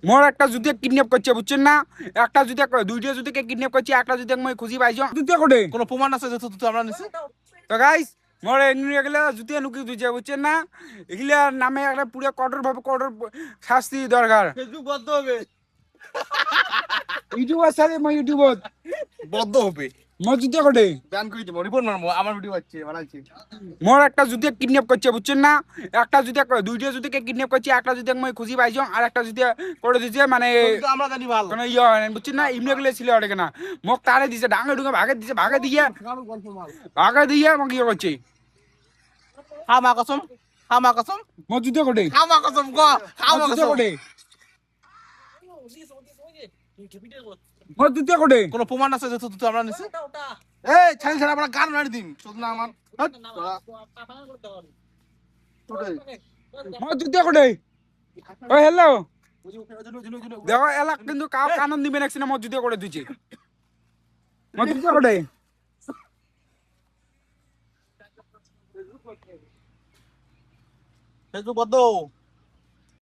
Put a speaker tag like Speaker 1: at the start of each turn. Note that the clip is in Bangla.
Speaker 1: মোর একটা যদি কিডন্যাপ করছে বুঝছেন না, একটা যদি দুইটা যদি কিডন্যাপ করছে, একটা যদি মই খুঁজি পাইছো দুটো করে
Speaker 2: কোনো প্রমাণ আছে যে তুই আমরা নিছি?
Speaker 1: তো গাইস মোর এগুলা জুতিয়া নুকি দুইছে বুঝছেন না, এগুলা নামে একটা পুরো কঠোর ভাবে কঠোর শাস্তি দরকার।
Speaker 2: ফেসবুক বন্ধ হবে।
Speaker 1: ইউটিউব আছে মই ইউটিউবত
Speaker 2: বন্ধ হবে।
Speaker 1: মোর জুতিয়া করে
Speaker 2: ব্যান করে দিব, রিপোর্ট মারবো। আমার ভিডিও আছে বানাইছি।
Speaker 1: মোর একটা যদি কিডন্যাপ করছে বুঝছেন না, একটা যদি দুইটা যদি কিডন্যাপ করছে, একটা যদি মই খুঁজি পাইছো আর একটা যদি করে দিছে মানে
Speaker 2: তো আমরা জানি ভালো।
Speaker 1: কোনো ইয়ে হয় না বুঝছেন না, এমনি গুলো ছিল ওটাকে না মোক তারে দিছে ডাঙে ডুঙে ভাগে দিছে, ভাগে দিয়ে আমাকে ইয়ে করছে।
Speaker 2: হামা কসম, হামা কসম,
Speaker 1: মোর জুতিয়া করে
Speaker 2: হামা কসম গ, হামা
Speaker 1: জুতিয়া
Speaker 2: কসম।
Speaker 1: করে মোর জুতিয়া করে
Speaker 2: কোনো প্রমাণ আছে যে তুই আমরা নিছি? এই ছাই ছাড়া আমরা গান মারি দিম শুধু না আমার। হাট, তোরা। তোদের।
Speaker 1: মোর জুতিয়া করে ও হ্যালো দেখো এলাক কিন্তু কাউ কানন দিবে নাকি না, মোর জুতিয়া করে দিছে মোর জুতিয়া করে
Speaker 2: ফেসবুক বন্ধ।